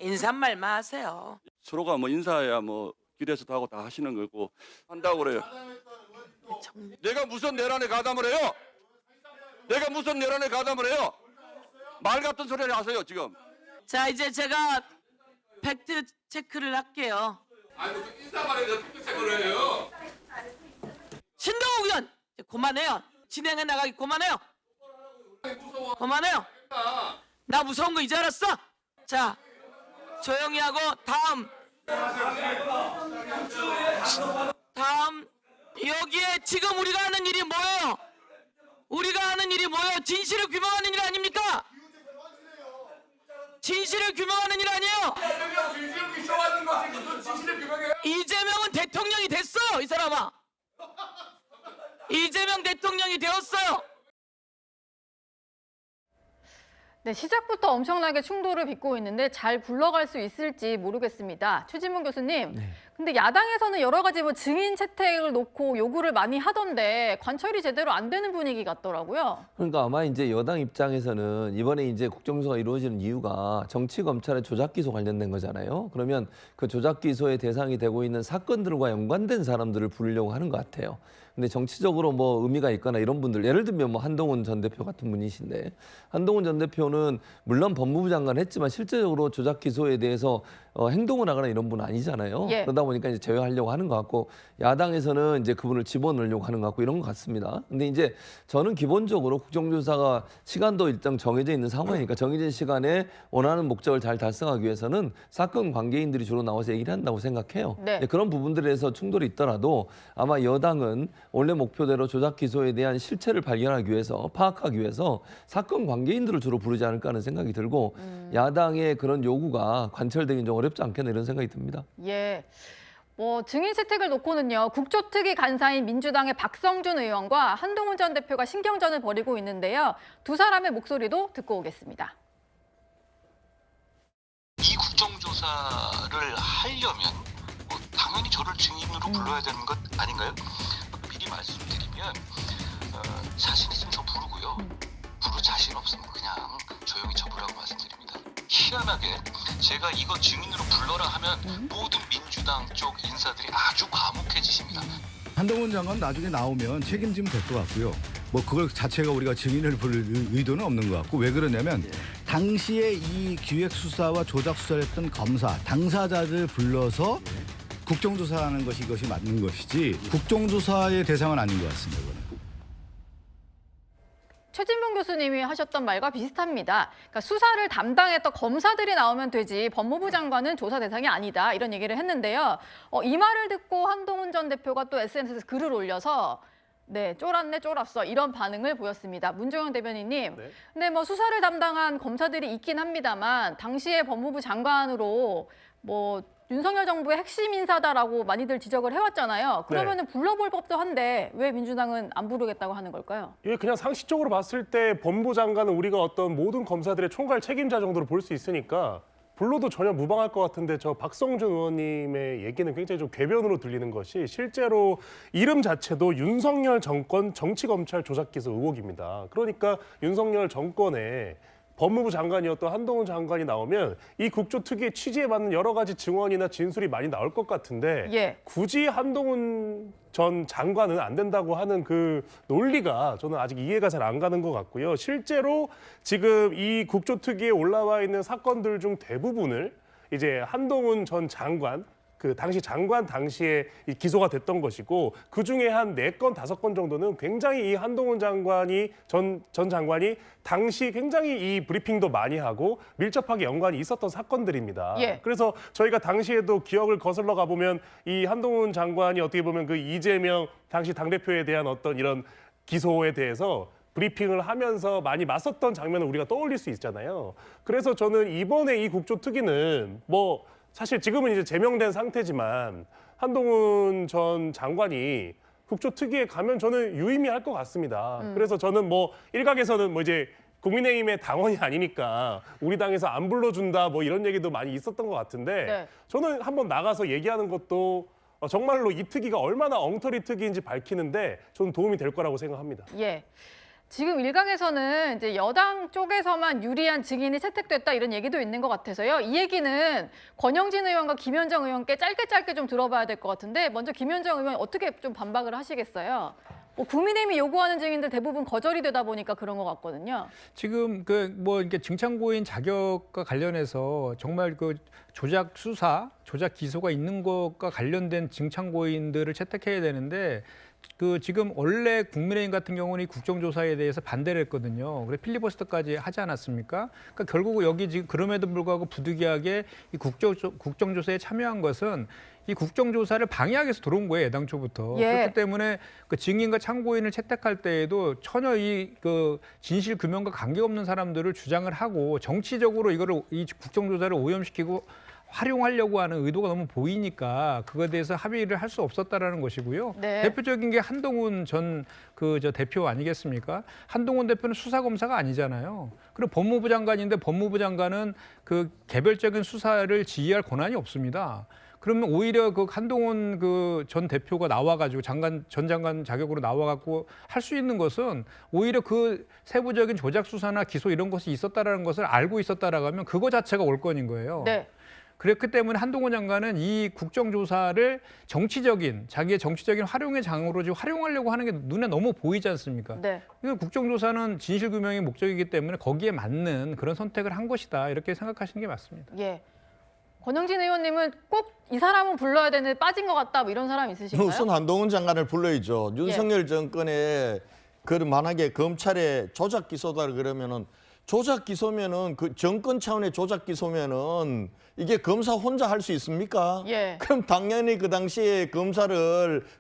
인사말만 하세요. 서로가 뭐 인사해야 뭐 길에서도 하고 다 하시는 거고 한다고 그래요. 내가 무슨 내란에 가담을 해요? 내가 무슨 내란에 가담을 해요? 말 같은 소리를 하세요 지금. 자, 이제 제가 팩트 체크를 할게요. 아니 무슨 인사말에 대해서 팩트 체크를 해요? 신동욱 의원, 이제 그만해요. 진행해 나가기 그만해요. 그만해요. 나 무서운 거 이제 알았어? 자, 조용히 하고 다음 여기에 지금 우리가 하는 일이 뭐예요? 우리가 하는 일이 뭐예요? 진실을 규명하는 일 아닙니까? 진실을 규명하는 일 아니에요? 진실을 규명하는 것이 무슨 진실을 규명해요? 이재명은 대통령이 됐어요, 이 사람아. 이재명 대통령이 되었어요. 네, 시작부터 엄청나게 충돌을 빚고 있는데 잘 굴러갈 수 있을지 모르겠습니다. 최진문 교수님, 근데 야당에서는 여러 가지 뭐 증인 채택을 놓고 요구를 많이 하던데 관철이 제대로 안 되는 분위기 같더라고요. 그러니까 아마 이제 여당 입장에서는 이번에 이제 국정조사가 이루어지는 이유가 정치 검찰의 조작 기소 관련된 거잖아요. 그러면 그 조작 기소의 대상이 되고 있는 사건들과 연관된 사람들을 부르려고 하는 것 같아요. 근데 정치적으로 뭐 의미가 있거나 이런 분들, 예를 들면 뭐 한동훈 전 대표 같은 분이신데, 한동훈 전 대표는 물론 법무부 장관 했지만 실제적으로 조작 기소에 대해서 행동을 하거나 이런 분은 아니잖아요. 예. 그러다 보니까 이제 제외하려고 하는 것 같고, 야당에서는 이제 그분을 집어넣으려고 하는 것 같고 이런 것 같습니다. 근데 이제 저는 기본적으로 국정조사가 시간도 일정 정해져 있는 상황이니까 정해진 시간에 원하는 목적을 잘 달성하기 위해서는 사건 관계인들이 주로 나와서 얘기를 한다고 생각해요. 네. 그런 부분들에서 충돌이 있더라도 아마 여당은 원래 목표대로 조작 기소에 대한 실체를 발견하기 위해서, 파악하기 위해서 사건 관계인들을 주로 부르지 않을까 하는 생각이 들고, 야당의 그런 요구가 관철되긴 좀 어렵지 않겠나 이런 생각이 듭니다. 예. 뭐 증인 채택을 놓고는요, 국조특위 간사인 민주당의 박성준 의원과 한동훈 전 대표가 신경전을 벌이고 있는데요. 두 사람의 목소리도 듣고 오겠습니다. 이 국정조사를 하려면 당연히 저를 증인으로 불러야 되는 것 아닌가요? 미리 말씀드리면 자신 있으면 저 부르고요. 부를 자신 없으면 그냥 조용히 쳐부라고 말씀드립니다. 희한하게 제가 이거 증인으로 불러라 하면 모든 민주당 쪽 인사들이 아주 과묵해지십니다. 한동훈 장관 나중에 나오면 책임지면 될 것 같고요. 뭐 그걸 자체가 우리가 증인을 부를 의도는 없는 것 같고, 왜 그러냐면 당시에 이 기획수사와 조작수사를 했던 검사, 당사자들 불러서 국정조사하는 것이 이것이 맞는 것이지 국정조사의 대상은 아닌 것 같습니다. 이거는. 최진문 교수님이 하셨던 말과 비슷합니다. 그러니까 수사를 담당했던 검사들이 나오면 되지 법무부 장관은 조사 대상이 아니다, 이런 얘기를 했는데요. 이 말을 듣고 한동훈 전 대표가 또 SNS에서 글을 올려서 네, 쫄았네, 쫄았어, 이런 반응을 보였습니다. 문종영 대변인님, 네. 근데 뭐 수사를 담당한 검사들이 있긴 합니다만 당시에 법무부 장관으로 뭐 윤석열 정부의 핵심 인사다라고 많이들 지적을 해왔잖아요. 그러면은 불러볼 법도 한데 왜 민주당은 안 부르겠다고 하는 걸까요? 이게 그냥 상식적으로 봤을 때 법무부 장관은 우리가 어떤 모든 검사들의 총괄 책임자 정도로 볼 수 있으니까 불러도 전혀 무방할 것 같은데, 저 박성준 의원님의 얘기는 굉장히 좀 궤변으로 들리는 것이, 실제로 이름 자체도 윤석열 정권 정치검찰 조작기소 의혹입니다. 그러니까 윤석열 정권에 법무부 장관이었던 한동훈 장관이 나오면 이 국조특위의 취지에 맞는 여러 가지 증언이나 진술이 많이 나올 것 같은데, 예. 굳이 한동훈 전 장관은 안 된다고 하는 그 논리가 저는 아직 이해가 잘 안 가는 것 같고요. 실제로 지금 이 국조특위에 올라와 있는 사건들 중 대부분을 이제 한동훈 전 장관, 그 당시 장관 당시에 이 기소가 됐던 것이고, 그 중에 한 4건, 5건 정도는 굉장히 이 한동훈 장관이 전 장관이 당시 굉장히 이 브리핑도 많이 하고 밀접하게 연관이 있었던 사건들입니다. 예. 그래서 저희가 당시에도 기억을 거슬러 가보면 이 한동훈 장관이 어떻게 보면 그 이재명 당시 당대표에 대한 어떤 이런 기소에 대해서 브리핑을 하면서 많이 맞섰던 장면을 우리가 떠올릴 수 있잖아요. 그래서 저는 이번에 이 국조특위는 뭐 사실 지금은 이제 제명된 상태지만 한동훈 전 장관이 국조특위에 가면 저는 유의미할 것 같습니다. 그래서 저는 뭐 일각에서는 뭐 이제 국민의힘의 당원이 아니니까 우리 당에서 안 불러준다 뭐 이런 얘기도 많이 있었던 것 같은데, 네. 저는 한번 나가서 얘기하는 것도 정말로 이 특위가 얼마나 엉터리 특위인지 밝히는데 저는 도움이 될 거라고 생각합니다. 예. 지금 일각에서는 이제 여당 쪽에서만 유리한 증인이 채택됐다 이런 얘기도 있는 것 같아서요. 이 얘기는 권영진 의원과 김현정 의원께 짧게 좀 들어봐야 될 것 같은데 먼저 김현정 의원 어떻게 좀 반박을 하시겠어요? 국민의힘이 요구하는 증인들 대부분 거절이 되다 보니까 그런 것 같거든요. 지금 이렇게 증창고인 자격과 관련해서 정말 조작 수사, 조작 기소가 있는 것과 관련된 증창고인들을 채택해야 되는데 지금 원래 국민의힘 같은 경우는 이 국정조사에 대해서 반대를 했거든요. 그래 필리버스터까지 하지 않았습니까? 그러니까 결국 여기 지금 그럼에도 불구하고 부득이하게 이 국정조사에 참여한 것은 이 국정조사를 방해하기 위해서 들어온 거예요, 애당초부터. 예. 그렇기 때문에 증인과 참고인을 채택할 때에도 전혀 이 진실 규명과 관계없는 사람들을 주장을 하고 정치적으로 이 국정조사를 오염시키고 활용하려고 하는 의도가 너무 보이니까 그거에 대해서 합의를 할 수 없었다라는 것이고요. 네. 대표적인 게 한동훈 전 대표 아니겠습니까? 한동훈 대표는 수사검사가 아니잖아요. 그리고 법무부 장관인데 법무부 장관은 개별적인 수사를 지휘할 권한이 없습니다. 그러면 오히려 한동훈 전 대표가 나와가지고 전 장관 자격으로 나와갖고 할 수 있는 것은 오히려 세부적인 조작 수사나 기소 이런 것이 있었다라는 것을 알고 있었다라고 하면 그거 자체가 올건인 거예요. 네. 그랬기 때문에 한동훈 장관은 이 국정조사를 자기의 정치적인 활용의 장으로 지금 활용하려고 하는 게 눈에 너무 보이지 않습니까? 네. 국정조사는 진실규명의 목적이기 때문에 거기에 맞는 그런 선택을 한 것이다. 이렇게 생각하시는 게 맞습니다. 예. 권영진 의원님은 꼭 이 사람은 불러야 되는데 빠진 것 같다 뭐 이런 사람 있으신가요? 우선 한동훈 장관을 불러야죠. 윤석열 정권에 만약에 검찰에 조작 기소다 그러면은 조작 기소면은 정권 차원의 조작 기소면은 이게 검사 혼자 할 수 있습니까? 예. 그럼 당연히 그 당시에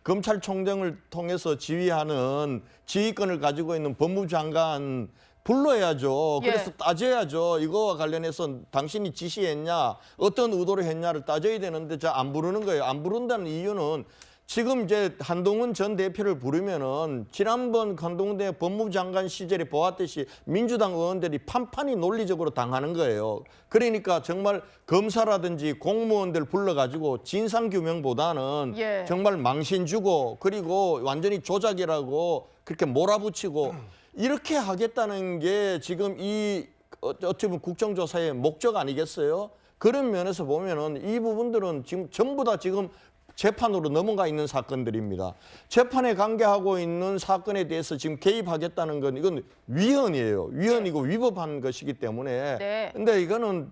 검찰총장을 통해서 지휘하는 지휘권을 가지고 있는 법무부 장관 불러야죠. 그래서 예. 따져야죠. 이거와 관련해서 당신이 지시했냐, 어떤 의도로 했냐를 따져야 되는데 안 부르는 거예요. 안 부른다는 이유는 지금 이제 한동훈 전 대표를 부르면은 지난번 한동훈 대 법무부 장관 시절에 보았듯이 민주당 의원들이 판판이 논리적으로 당하는 거예요. 그러니까 정말 검사라든지 공무원들 불러가지고 진상규명보다는 예. 정말 망신 주고 그리고 완전히 조작이라고 그렇게 몰아붙이고 이렇게 하겠다는 게 지금 어떻게 보면 국정조사의 목적 아니겠어요? 그런 면에서 보면은 이 부분들은 지금 전부 다 지금 재판으로 넘어가 있는 사건들입니다. 재판에 관계하고 있는 사건에 대해서 지금 개입하겠다는 건 이건 위헌이에요. 위헌이고 위법한 것이기 때문에. 네. 근데 이거는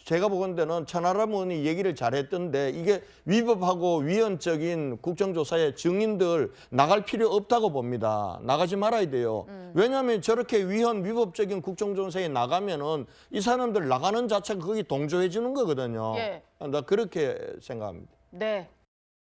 제가 보건대는 천하람 의원이 얘기를 잘했던데 이게 위법하고 위헌적인 국정조사에 증인들 나갈 필요 없다고 봅니다. 나가지 말아야 돼요. 왜냐하면 저렇게 위헌 위법적인 국정조사에 나가면은 이 사람들 나가는 자체가 거기 동조해 주는 거거든요. 예. 나 그렇게 생각합니다. 네.